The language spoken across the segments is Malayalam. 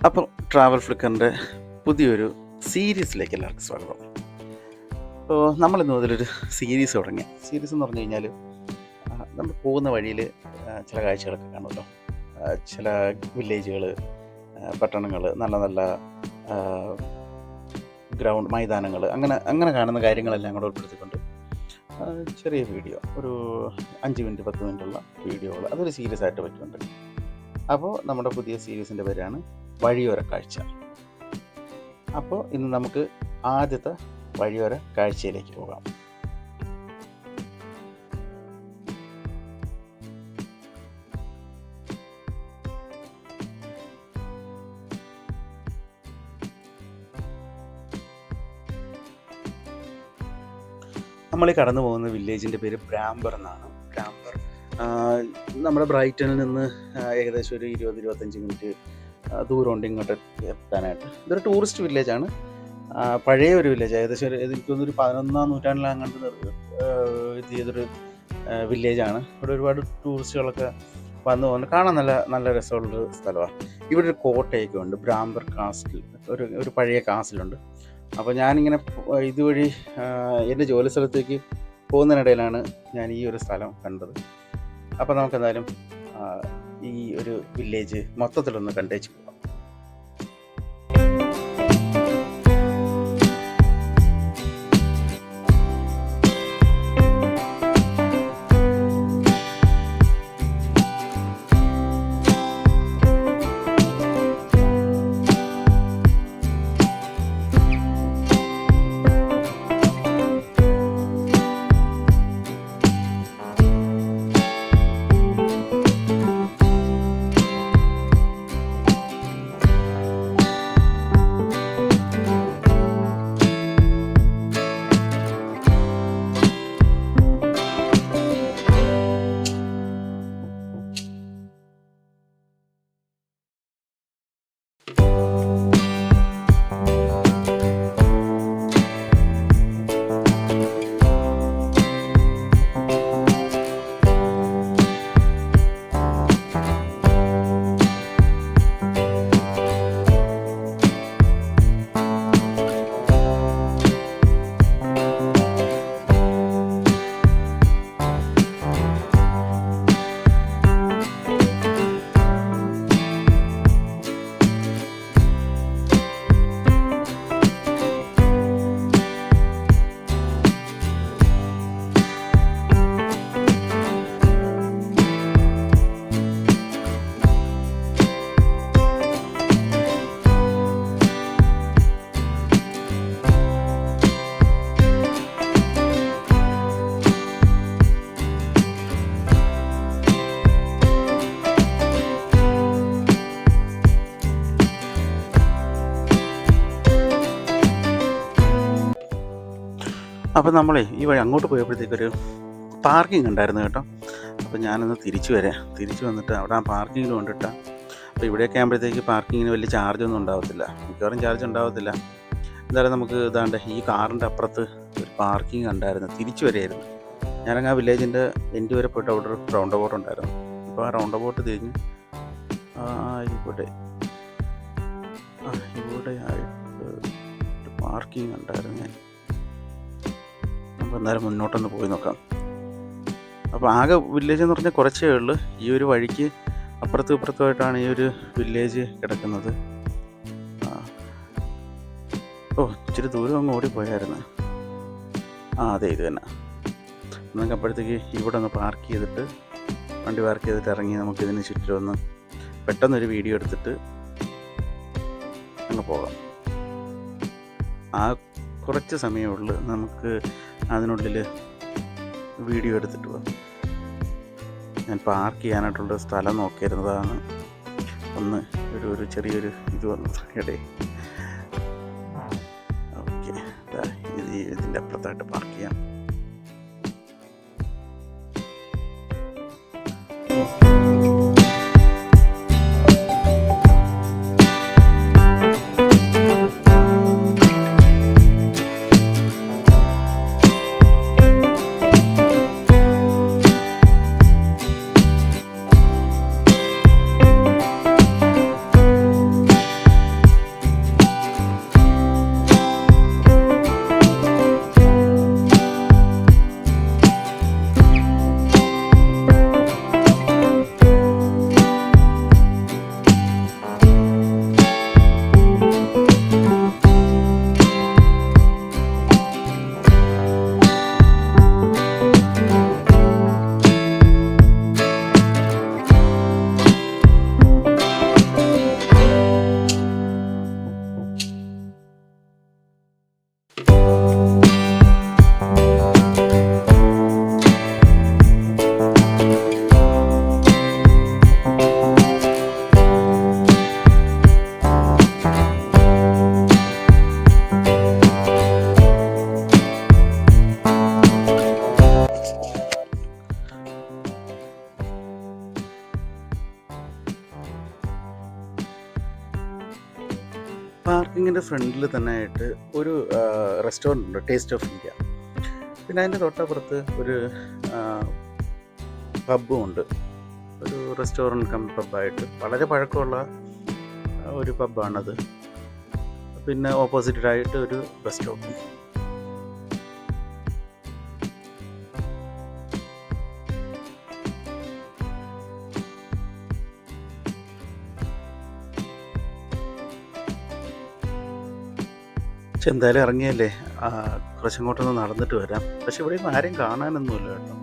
അപ്പം ട്രാവൽ ഫ്ലിക്കറിൻ്റെ പുതിയൊരു സീരീസിലേക്ക് എല്ലാവർക്കും സ്വാഗതം. അപ്പോൾ നമ്മളിന്ന് മുതലൊരു സീരീസ് തുടങ്ങി. സീരീസ് എന്ന് പറഞ്ഞു കഴിഞ്ഞാൽ നമ്മൾ പോകുന്ന വഴിയിൽ ചില കാഴ്ചകളൊക്കെ കാണുമല്ലോ. ചില വില്ലേജുകൾ, പട്ടണങ്ങൾ, നല്ല നല്ല ഗ്രൗണ്ട്, മൈതാനങ്ങൾ, അങ്ങനെ കാണുന്ന കാര്യങ്ങളെല്ലാം കൂടെ ഉൾപ്പെടുത്തിക്കൊണ്ട് ചെറിയ വീഡിയോ, ഒരു 5 മിനിറ്റ് 10 മിനിറ്റുള്ള വീഡിയോകൾ, അതൊരു സീരീസ് ആയിട്ട് പറ്റുന്നുണ്ട്. അപ്പോൾ നമ്മുടെ പുതിയ സീരീസിൻ്റെ പേരാണ് വഴിയോര കാഴ്ച. അപ്പോൾ ഇന്ന് നമുക്ക് ആദ്യത്തെ വഴിയോര കാഴ്ചയിലേക്ക് പോകാം. നമ്മൾ ഈ കടന്നു പോകുന്ന വില്ലേജിൻ്റെ പേര് ബ്രാംബർ എന്നാണ്. ബ്രാംബർ നമ്മുടെ ബ്രൈറ്റണിൽ നിന്ന് ഏകദേശം ഒരു 20-25 മിനിറ്റ് ദൂരമുണ്ട് ഇങ്ങോട്ട് എത്താനായിട്ട്. ഇതൊരു ടൂറിസ്റ്റ് വില്ലേജാണ്, പഴയ ഒരു വില്ലേജ്. ഏകദേശം എനിക്കൊന്നൊരു 11ാം നൂറ്റാണ്ടിലങ്ങാണ്ട് ഇത് ചെയ്തൊരു വില്ലേജാണ്. ഇവിടെ ഒരുപാട് ടൂറിസ്റ്റുകളൊക്കെ വന്നു പോകുന്നു. കാണാൻ നല്ല നല്ല രസമുള്ളൊരു സ്ഥലമാണ്. ഇവിടെ ഒരു കോട്ടയൊക്കെ ഉണ്ട്, ബ്രാംബർ കാസിൽ, ഒരു പഴയ കാസിലുണ്ട്. അപ്പോൾ ഞാനിങ്ങനെ ഇതുവഴി എൻ്റെ ജോലി സ്ഥലത്തേക്ക് പോകുന്നതിനിടയിലാണ് ഞാൻ ഈ ഒരു സ്ഥലം കണ്ടത്. അപ്പോൾ നമുക്കെന്തായാലും ഈ ഒരു വില്ലേജ് മൊത്തത്തിലൊന്ന് കണ്ടേച്ച് പോകാം. അപ്പോൾ നമ്മളെ ഈ വഴി അങ്ങോട്ട് പോയപ്പോഴത്തേക്കൊരു പാർക്കിംഗ് ഉണ്ടായിരുന്നു കേട്ടോ. അപ്പോൾ ഞാനൊന്ന് തിരിച്ചു വന്നിട്ട് അവിടെ ആ പാർക്കിങ്ങിൽ കൊണ്ടിട്ടാൽ, അപ്പോൾ ഇവിടെയൊക്കെ ആകുമ്പോഴത്തേക്ക് പാർക്കിങ്ങിന് വലിയ ചാർജൊന്നും ഉണ്ടാകത്തില്ല, മിക്കവാറും ചാർജ് ഉണ്ടാകത്തില്ല. എന്തായാലും നമുക്ക് ഇതാണ്ട് ഈ കാറിൻ്റെ അപ്പുറത്ത് ഒരു പാർക്കിംഗ് ഉണ്ടായിരുന്നു. തിരിച്ചു വരെയായിരുന്നു. ഞാനങ്ങ് ആ വില്ലേജിൻ്റെ എൻഡ് വരെ പോയിട്ട് അവിടെ ഒരു റൗണ്ട് അബൌട്ട് ഉണ്ടായിരുന്നു. ഇപ്പോൾ ആ റൗണ്ട് അബൌട്ട് തിരിഞ്ഞ് ഇവിടെ ആയിട്ട് ഒരു പാർക്കിംഗ് ഉണ്ടായിരുന്നു. ഞാൻ എന്തായാലും മുന്നോട്ടൊന്ന് പോയി നോക്കാം. അപ്പോൾ ആകെ വില്ലേജ് എന്ന് പറഞ്ഞാൽ കുറച്ചേ ഉള്ളൂ. ഈ ഒരു വഴിക്ക് അപ്പുറത്തും ഇപ്പുറത്തുമായിട്ടാണ് ഈ ഒരു വില്ലേജ് കിടക്കുന്നത്. ഇച്ചിരി ദൂരം അങ്ങ് ഓടിപ്പോയായിരുന്നു. അതെ, ഇത് തന്നെ. നമുക്ക് അപ്പോഴത്തേക്ക് ഇവിടെ ഒന്ന് വണ്ടി പാർക്ക് ചെയ്തിട്ട് ഇറങ്ങി നമുക്കിതിന് ചുറ്റിലും ഒന്ന് പെട്ടെന്നൊരു വീഡിയോ എടുത്തിട്ട് അങ്ങ് പോകാം. കുറച്ച് സമയമുള്ളൂ, നമുക്ക് അതിനുള്ളിൽ വീഡിയോ എടുത്തിട്ട് പോകാം. ഞാൻ പാർക്ക് ചെയ്യാനായിട്ടുള്ള സ്ഥലം നോക്കിയിരുന്നതാണ്. ഒന്ന് ഒരു ചെറിയൊരു ഇത് വന്നത് ഇടേ. ഓക്കെ, ഇതിൻ്റെ അപ്പുറത്തായിട്ട് പാർക്ക് ചെയ്യാം. പാർക്കിങ്ങിൻ്റെ ഫ്രണ്ടിൽ തന്നെ ആയിട്ട് ഒരു റെസ്റ്റോറൻ്റ് ഉണ്ട്, ടേസ്റ്റ് ഓഫ് ഇന്ത്യ. പിന്നെ അതിൻ്റെ തൊട്ടപ്പുറത്ത് ഒരു പബ്ബും ഉണ്ട്, ഒരു റെസ്റ്റോറൻറ്റ് കം പബ്ബായിട്ട്. വളരെ പഴക്കമുള്ള ഒരു പബ്ബാണത്. പിന്നെ ഓപ്പോസിറ്റായിട്ട് ഒരു ബസ് സ്റ്റോപ്പ്. പക്ഷെ എന്തായാലും ഇറങ്ങിയല്ലേ, കുറച്ചങ്ങോട്ടൊന്ന് നടന്നിട്ട് വരാം. പക്ഷെ ഇവിടെ ആരെയും കാണാനൊന്നുമില്ല കേട്ടോ.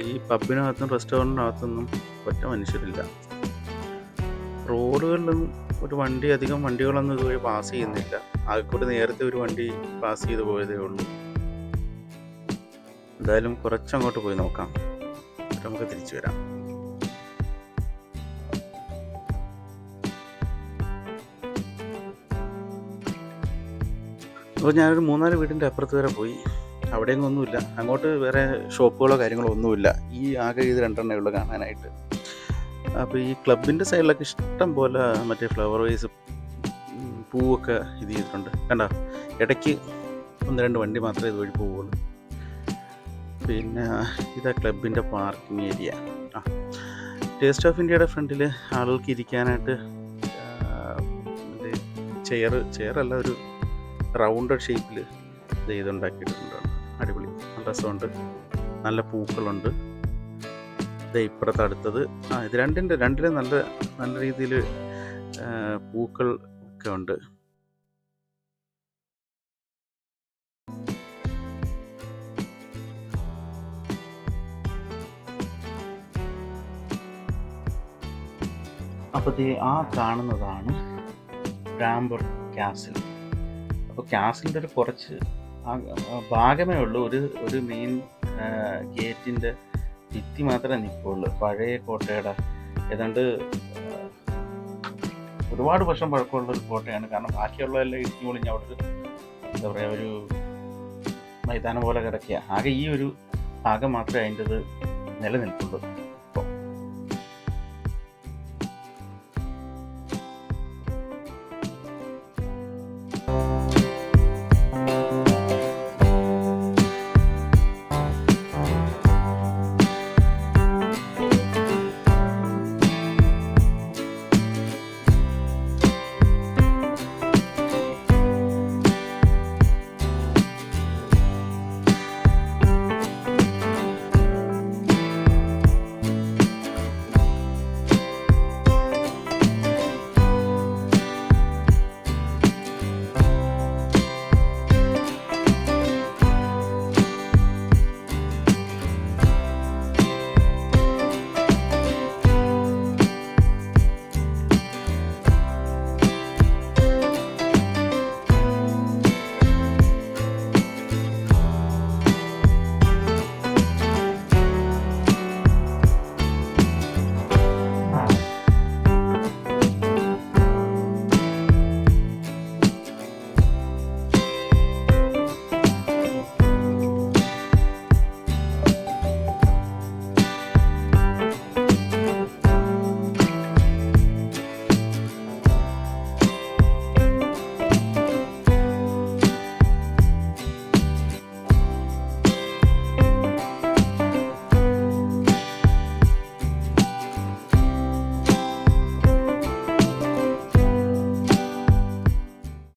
ഈ പബ്ബിനകത്തും റെസ്റ്റോറൻറ്റിനകത്തൊന്നും ഒറ്റ മനുഷ്യരില്ല. റോഡുകളിലും ഒരു അധികം വണ്ടികളൊന്നും ഇതുവഴി പാസ് ചെയ്യുന്നില്ല. ആകെക്കൂടി നേരത്തെ ഒരു വണ്ടി പാസ് ചെയ്ത് പോയതേ ഉള്ളൂ. എന്തായാലും കുറച്ചങ്ങോട്ട് പോയി നോക്കാം, നമുക്ക് തിരിച്ചു വരാം. അപ്പോൾ ഞാനൊരു 3-4 വീടിൻ്റെ അപ്പുറത്ത് വരെ പോയി. അവിടെയൊന്നും ഒന്നുമില്ല, അങ്ങോട്ട് വേറെ ഷോപ്പുകളോ കാര്യങ്ങളോ ഒന്നുമില്ല. ഈ ആകെ ഇത് 2 ഉള്ളൂ കാണാനായിട്ട്. അപ്പോൾ ഈ ക്ലബിൻ്റെ സൈഡിലൊക്കെ ഇഷ്ടം പോലെ മറ്റേ ഫ്ലവർ വൈസ് പൂവൊക്കെ ഇത് ചെയ്തിട്ടുണ്ട്. കണ്ടോ, ഇടയ്ക്ക് 1-2 വണ്ടി മാത്രമേ ഇതുവഴി പോവുള്ളൂ. പിന്നെ ഇതാ ക്ലബിൻ്റെ പാർക്കിംഗ് ഏരിയ. ടേസ്റ്റ് ഓഫ് ഇന്ത്യയുടെ ഫ്രണ്ടിൽ ആളുകൾക്ക് ഇരിക്കാനായിട്ട് ചെയറല്ല, ഒരു റൗണ്ടഡ് ഷേപ്പിൽ ഇത് ചെയ്തുണ്ടാക്കിയിട്ടുണ്ട്. അടിപൊളി, നല്ല രസമുണ്ട്, നല്ല പൂക്കളുണ്ട്. ഇപ്പുറത്ത് അടുത്തത് ഇത് രണ്ടിലും നല്ല രീതിയിൽ പൂക്കൾ ഒക്കെ ഉണ്ട്. അപ്പോൾ ആ കാണുന്നതാണ് ബ്രാംബർ കാസിൽ. അപ്പോൾ കാസിലിൻ്റെ ഒരു കുറച്ച് ഭാഗമേ ഉള്ളൂ, ഒരു മെയിൻ ഗേറ്റിൻ്റെ ഭിത്തി മാത്രമേ നിൽക്കുള്ളൂ. പഴയ കോട്ടയുടെ ഏതാണ്ട് ഒരുപാട് വർഷം പഴക്കമുള്ള ഒരു കോട്ടയാണ്. കാരണം ബാക്കിയുള്ളതെല്ലാം ഇടിഞ്ഞു പൊളിഞ്ഞ് അവിടെ എന്താ പറയുക, ഒരു മൈതാനം പോലെ കിടക്കുക. ആകെ ഈ ഒരു ഭാഗം മാത്രമേ അതിൻ്റെത് നിലനിൽക്കുള്ളൂ.